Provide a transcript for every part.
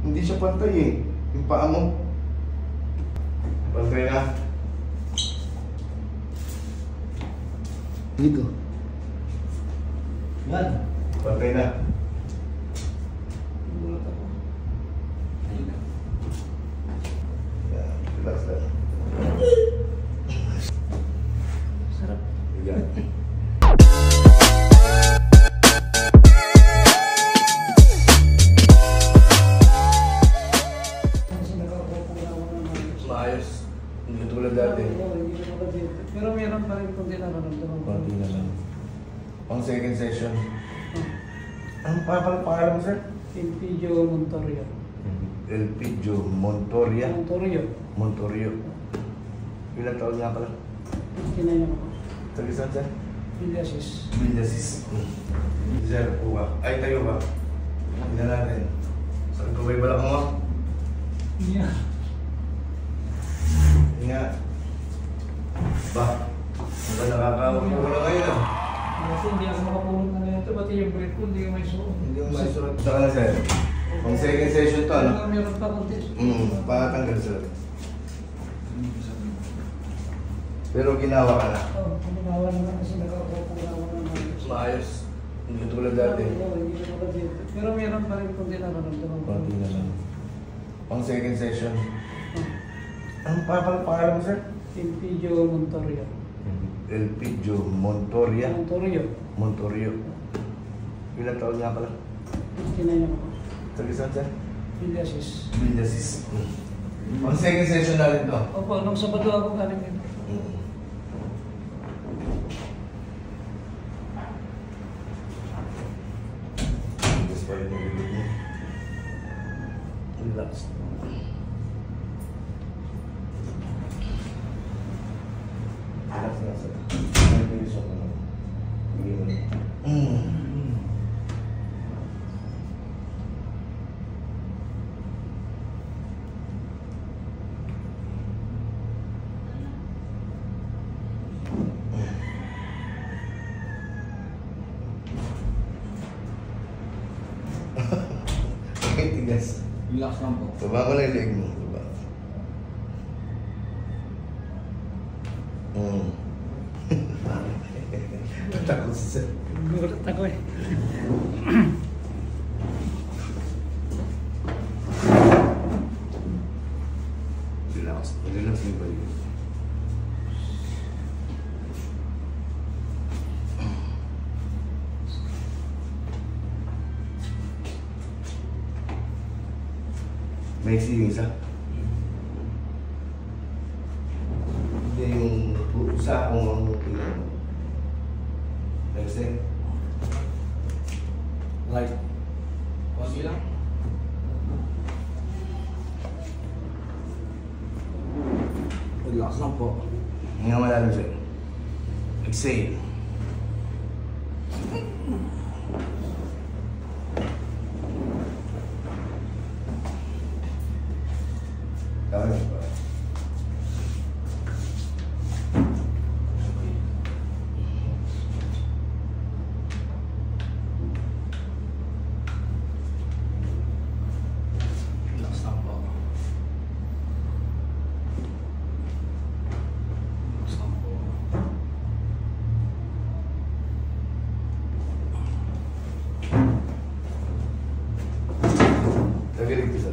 Hindi siya pantay eh. Yung paa mo. Pantay na. Dito. Yan. Pantay na. Gulat ako. Ayun na. Yan. Relax lang. Sarap. Yan. Maayos. Hindi ka tulad dati. Pero meron pa rin kung di nararamdaman ko. Konti na lang. Pang second session. Anong pangalan mo, sir? Elpidio Montorio. Elpidio Montoria. Montorio. Ilang taon nga pala? Kinayan ako. Taga saan, sir? Villasis. Villasis. Sir, uwa. Ay, tayo ba? Hindi na natin. Saan ko ba balak mo? Yeah. Nga. Ba? Ang nakakawag ko na ngayon ah. Kasi hindi ako makapulong na nito. Pati yung break ko, hindi ko may suot. Hindi mo may surat. Saka na, sir. Pang second session to, ano? Meron pa konti. Pakatanggal, sir. Pero ginawa ka na. Oo, ginawa naman kasi nakapulong naman. Maayos. Hindi ka tulad dati. Oo, hindi ko tulad dito. Pero meron pa rin kung di nararamdaman ko. Konti na lang. Pang second session. Anong pangalan mo, sir? Elpidio Montorio. Elpidio Montoria. Montorio. Ilang taon nga pala? Kinayan ako. Taga saan, sir? Villasis. Villasis. Pang second session na rin to. Opo, nung Sabado ako galing dito. Pa rin yung bilog mo. Relax. Relax na sa. Ay, bilis ako na. Bigay mo na. Tigas. Relax lang po. Baba mo lang yung leg mo. Baba. Takot si sir. Gulat ako eh. Relax. Relax yung balik. May yung isa. Hindi yung usa kung ang tingnan mo. Next. Right. Konti lang. Relax lang po. Hinga malalim siya. Exhale. Tama niyo ba? Relax lang po. Relax lang po. Nagaling ko sa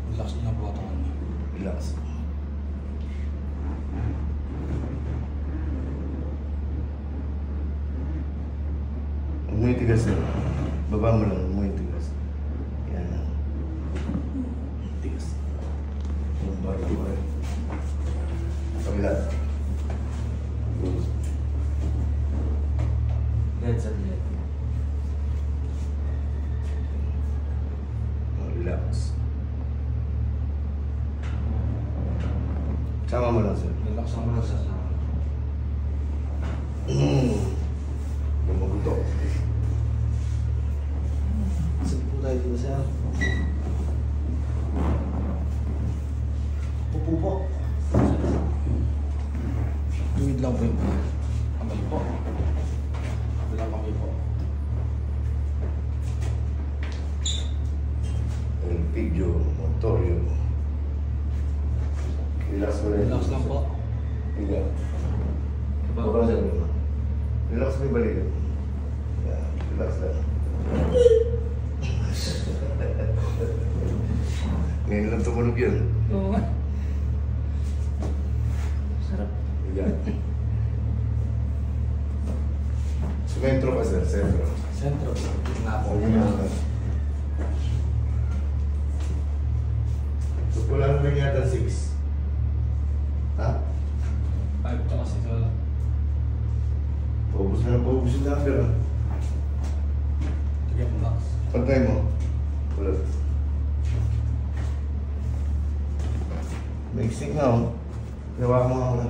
Relax lang po ito. relax. Huwag mo yung tigas na. Baba mo lang, huwag mo yung tigas. Yan na. Tigas. Baba mo rin. Kabila. Dead sa dead. Relax. Sama mo lang, sir. Relax lang mo lang sa Maguto. Sige po tayo dito sir. Upo po. Tuwid lang po yung kamay po. Bilang kamay po. video, motoryo. Relax mo rin. Relax lang po. Higa. Baba sa lima. Relax mo yung balik. Yan, relax lang. Ngayon lang tumunog yun. Oo nga. Sarap. Higa. Sentro ka sir, sentro. Sentro. Nga po. So, wala naman yata 6. Ha? 5 pa kasi sa... Paubos na paubos yung number. Ha? Sige, relax. Pantay mo. Ulat. Mixing na oh. Gawa mo nga muna.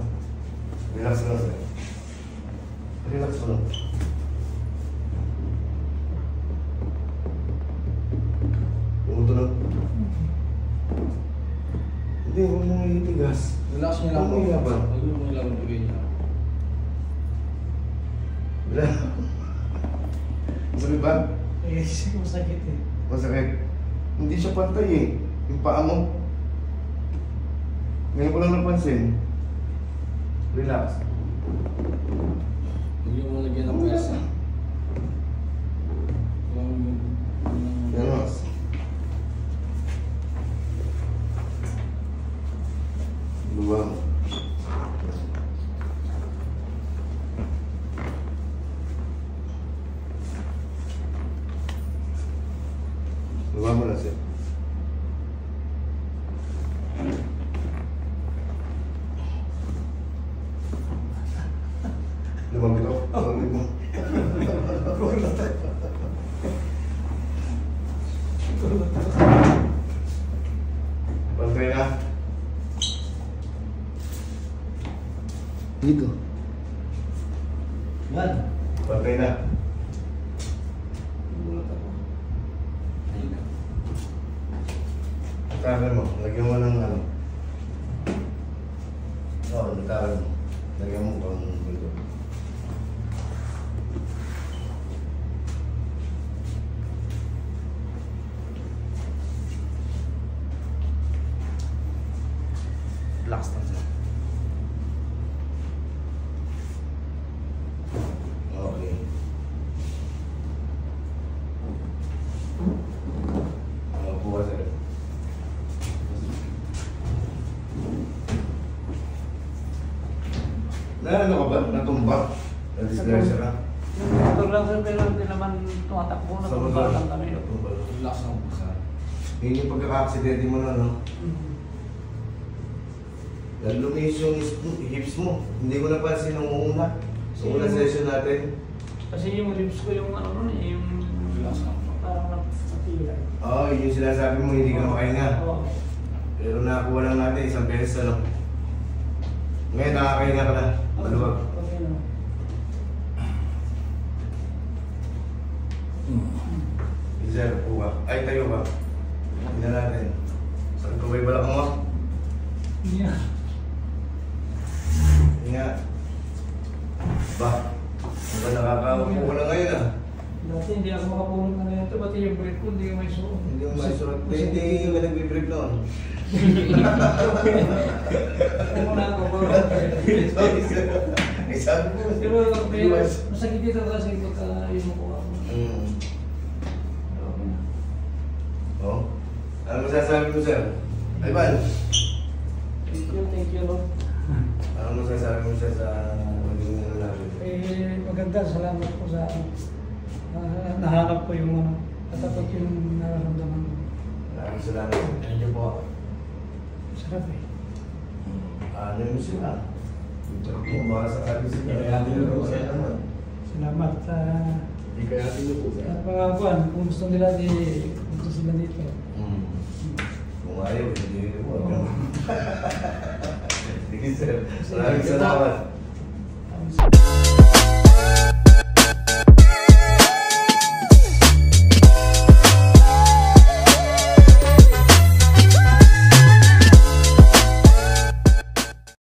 Relax lang sir. Relax mo lang. Tumuto lang. Hindi, huwag mong itigas. Relax niyo lang po. Huwag mong ilaban. Huwag mo ilaban bigay niya. Wala. Masakit ba? Eh, masakit eh. Masakit. Hindi siya pantay eh. Yung paa mo. Ngayon ko lang napansin. Relax. Hindi mo lagyan ng pwersa. Relax. Luwang. Luwang mo lang siya. Lumamit ako. Lumamit mo. Pantay na. Dito. Yan. Pantay na. Gulat ako. Ayun na. Natakan mo. Lagyan mo ng ano. Oo, natakan mo. Lagyan mo kung dito. Relax lang siya. Okay. Po ka sir. Na ano ka ba? Natumba? Na-disgrasya ka? Motor lang sir, pero hindi naman tumatakbo na tumba lang kami. Natumba. Relax lang po sir. Yun yung pagkaka-aksidente mo na, no? Dahil lumis yung hips mo. Hindi ko napansin nung una. Sa unang session natin. Kasi yung ribs ko yung ano nun eh, yung Relax lang po. parang napatila. Oo, yun yung sinasabi mo, hindi ka makahinga. Oo. Pero nakakuha lang natin isang beses ano. Ngayon nakakahinga ka na. Maluwag. Okay na. Sir, uwa. Ay, tayo ka. Tingnan natin. Saan ko ba yung balak mo? Yeah. Hinga. Ba? Ano ba nakakaupo ko na ngayon ah? Dati hindi ako makapulong na ganito, pati yung break ko hindi ko may suot. Hindi mo maisulat. Hindi ka nagbe-break noon. Hindi mo na ako. Sorry sir. Ay, sabi ko. Pero masakit dito kasi pagka yung ko ako. Hmm. Okay na. Oh? Ano masasabi mo sir? Ay, Van? Thank you Lord. Ano masasabi mo siya sa maging ano namin? Eh, maganda, salamat po sa nahanap ko yung ano, katapat yung nararamdaman ko. Maraming salamat. Thank you po. Sarap eh. Ano mo sila? Ito mo, baka sakali sila. Ikayatin niyo po, sir. Salamat sa Ikayatin niyo po sir. pagkakuan. Kung gusto nila, gusto sila dito. Hmm. Kung ayaw, hindi ko. Sige sir. Maraming salamat.